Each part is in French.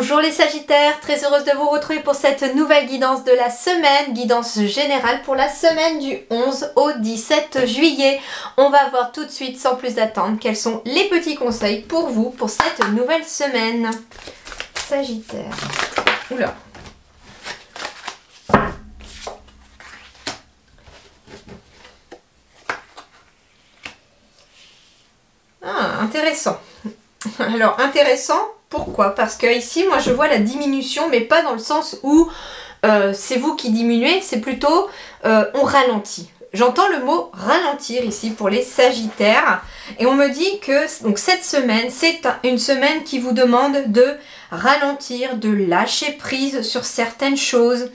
Bonjour les Sagittaires, très heureuse de vous retrouver pour cette nouvelle guidance de la semaine, guidance générale pour la semaine du 11 au 17 juillet. On va voir tout de suite, sans plus attendre, quels sont les petits conseils pour vous pour cette nouvelle semaine. Sagittaire. Oula. Ah, intéressant. Alors, intéressant, pourquoi? Parce que ici, moi, je vois la diminution, mais pas dans le sens où c'est vous qui diminuez, c'est plutôt on ralentit. J'entends le mot ralentir ici pour les Sagittaires. Et on me dit que donc, cette semaine, c'est une semaine qui vous demande de ralentir, de lâcher prise sur certaines choses.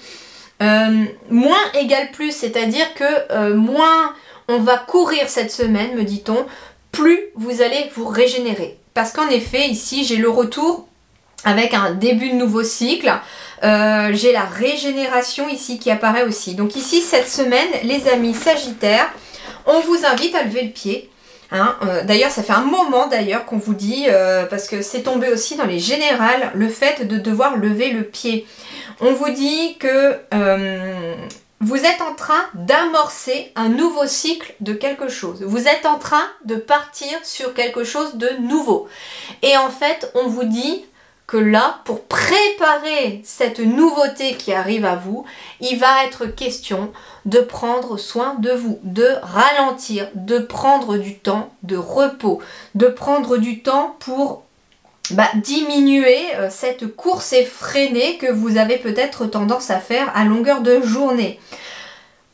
Moins égale plus, c'est-à-dire que moins on va courir cette semaine, me dit-on, plus vous allez vous régénérer. Parce qu'en effet, ici, j'ai le retour avec un début de nouveau cycle. J'ai la régénération ici qui apparaît aussi. Donc ici, cette semaine, les amis Sagittaires, on vous invite à lever le pied. Hein. D'ailleurs, ça fait un moment d'ailleurs qu'on vous dit, parce que c'est tombé aussi dans les générales, le fait de devoir lever le pied. On vous dit que vous êtes en train d'amorcer un nouveau cycle de quelque chose. Vous êtes en train de partir sur quelque chose de nouveau. Et en fait, on vous dit que là, pour préparer cette nouveauté qui arrive à vous, il va être question de prendre soin de vous, de ralentir, de prendre du temps de repos, de prendre du temps pour diminuer cette course effrénée que vous avez peut-être tendance à faire à longueur de journée.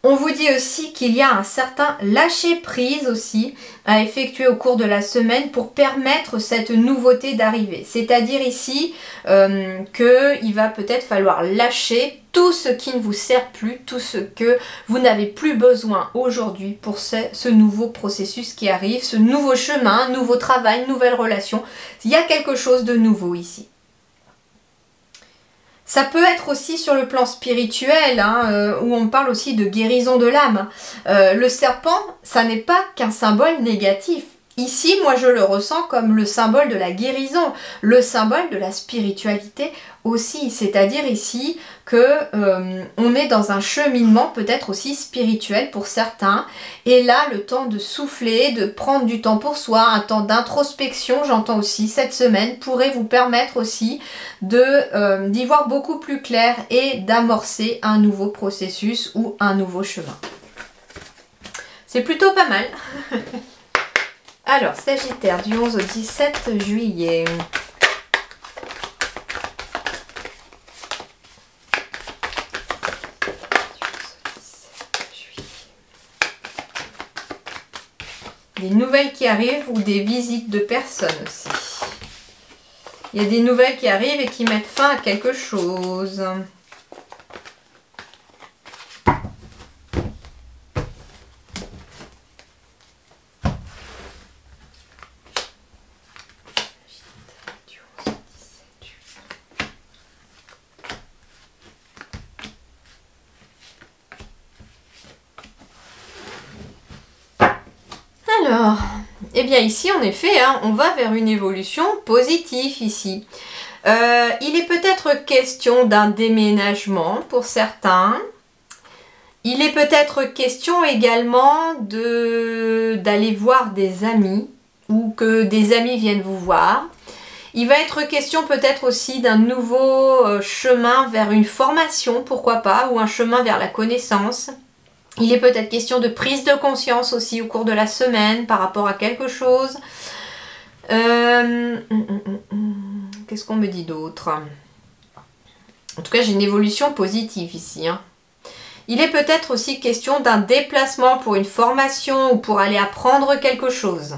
On vous dit aussi qu'il y a un certain lâcher prise aussi à effectuer au cours de la semaine pour permettre cette nouveauté d'arriver. C'est-à-dire ici qu'il va peut-être falloir lâcher tout ce qui ne vous sert plus, tout ce que vous n'avez plus besoin aujourd'hui pour ce nouveau processus qui arrive, ce nouveau chemin, nouveau travail, nouvelle relation. Il y a quelque chose de nouveau ici. Ça peut être aussi sur le plan spirituel, hein, où on parle aussi de guérison de l'âme. Le serpent, ça n'est pas qu'un symbole négatif. Ici, moi, je le ressens comme le symbole de la guérison, le symbole de la spiritualité aussi. C'est-à-dire ici que on est dans un cheminement peut-être aussi spirituel pour certains. Et là, le temps de souffler, de prendre du temps pour soi, un temps d'introspection, j'entends aussi, cette semaine, pourrait vous permettre aussi d'y voir beaucoup plus clair et d'amorcer un nouveau processus ou un nouveau chemin. C'est plutôt pas mal. Alors, Sagittaire, du 11 au 17 juillet. Des nouvelles qui arrivent ou des visites de personnes aussi. Il y a des nouvelles qui arrivent et qui mettent fin à quelque chose. Alors, eh bien ici en effet, hein, on va vers une évolution positive ici. Il est peut-être question d'un déménagement pour certains. Il est peut-être question également d'aller voir des amis ou que des amis viennent vous voir. Il va être question peut-être aussi d'un nouveau chemin vers une formation, pourquoi pas, ou un chemin vers la connaissance. Il est peut-être question de prise de conscience aussi au cours de la semaine par rapport à quelque chose. Qu'est-ce qu'on me dit d'autre? En tout cas, j'ai une évolution positive ici. Hein. Il est peut-être aussi question d'un déplacement pour une formation ou pour aller apprendre quelque chose.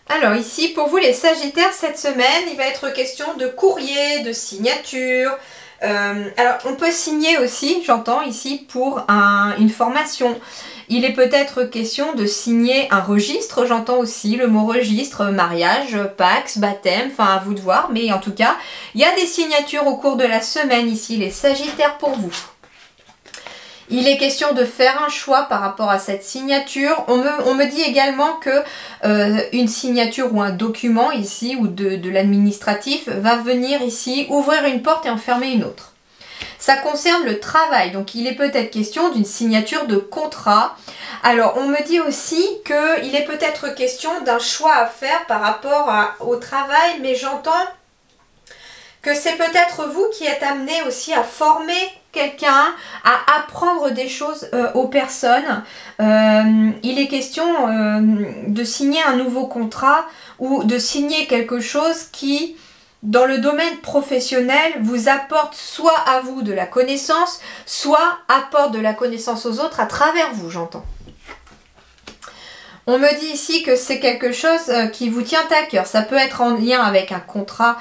Alors ici, pour vous les Sagittaires, cette semaine, il va être question de courrier, de signature. Alors, on peut signer aussi, j'entends ici, pour une formation. Il est peut-être question de signer un registre, j'entends aussi le mot registre, mariage, pax, baptême, enfin à vous de voir. Mais en tout cas, il y a des signatures au cours de la semaine ici, les Sagittaires pour vous. Il est question de faire un choix par rapport à cette signature. On me dit également que une signature ou un document ici, ou de l'administratif, va venir ici ouvrir une porte et en fermer une autre. Ça concerne le travail, donc il est peut-être question d'une signature de contrat. Alors, on me dit aussi qu'il est peut-être question d'un choix à faire par rapport au travail, mais j'entends que c'est peut-être vous qui êtes amené aussi à former quelqu'un, à apprendre des choses aux personnes. Il est question de signer un nouveau contrat ou de signer quelque chose qui, dans le domaine professionnel, vous apporte soit à vous de la connaissance, soit apporte de la connaissance aux autres à travers vous, j'entends. On me dit ici que c'est quelque chose qui vous tient à cœur. Ça peut être en lien avec un contrat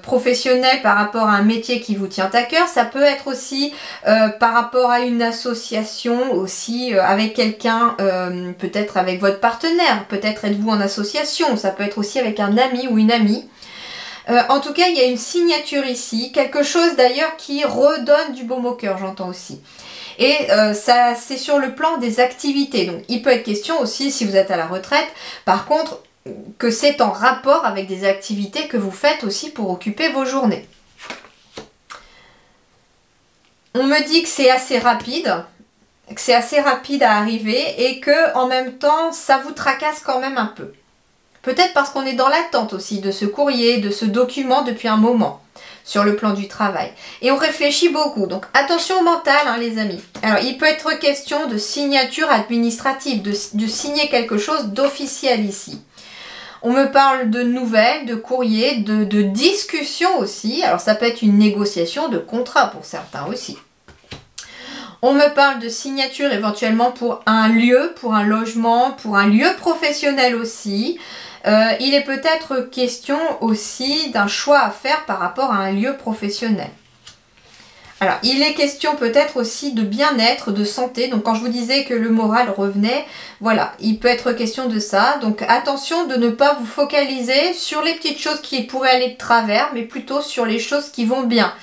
professionnel par rapport à un métier qui vous tient à cœur. Ça peut être aussi par rapport à une association, aussi avec quelqu'un, peut-être avec votre partenaire. Peut-être êtes-vous en association. Ça peut être aussi avec un ami ou une amie. En tout cas, il y a une signature ici. Quelque chose d'ailleurs qui redonne du baume au cœur, j'entends aussi. Et ça, c'est sur le plan des activités. Donc, il peut être question aussi, si vous êtes à la retraite, par contre, que c'est en rapport avec des activités que vous faites aussi pour occuper vos journées. On me dit que c'est assez rapide, à arriver et que en même temps, ça vous tracasse quand même un peu. Peut-être parce qu'on est dans l'attente aussi de ce courrier, de ce document depuis un moment sur le plan du travail. Et on réfléchit beaucoup. Donc attention au mental, hein, les amis. Alors il peut être question de signature administrative, de signer quelque chose d'officiel ici. On me parle de nouvelles, de courriers, de discussions aussi. Alors ça peut être une négociation de contrat pour certains aussi. On me parle de signature éventuellement pour un lieu, pour un logement, pour un lieu professionnel aussi. Il est peut-être question aussi d'un choix à faire par rapport à un lieu professionnel. Alors, il est question peut-être aussi de bien-être, de santé. Donc, quand je vous disais que le moral revenait, voilà, il peut être question de ça. Donc, attention de ne pas vous focaliser sur les petites choses qui pourraient aller de travers, mais plutôt sur les choses qui vont bien.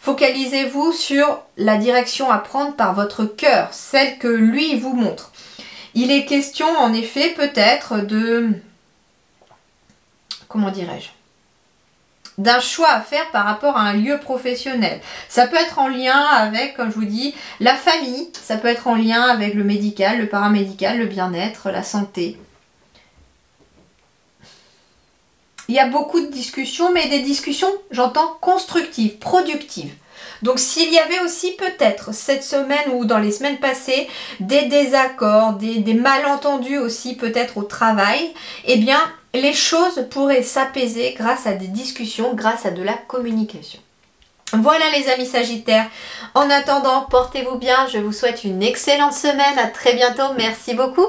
Focalisez-vous sur la direction à prendre par votre cœur, celle que lui vous montre. Il est question, en effet, peut-être de... Comment dirais-je ? D'un choix à faire par rapport à un lieu professionnel. Ça peut être en lien avec, comme je vous dis, la famille. Ça peut être en lien avec le médical, le paramédical, le bien-être, la santé. Il y a beaucoup de discussions, mais des discussions, j'entends, constructives, productives. Donc s'il y avait aussi peut-être cette semaine ou dans les semaines passées des désaccords, des malentendus aussi peut-être au travail, eh bien les choses pourraient s'apaiser grâce à des discussions, grâce à de la communication. Voilà les amis Sagittaires. En attendant, portez-vous bien. Je vous souhaite une excellente semaine. À très bientôt. Merci beaucoup.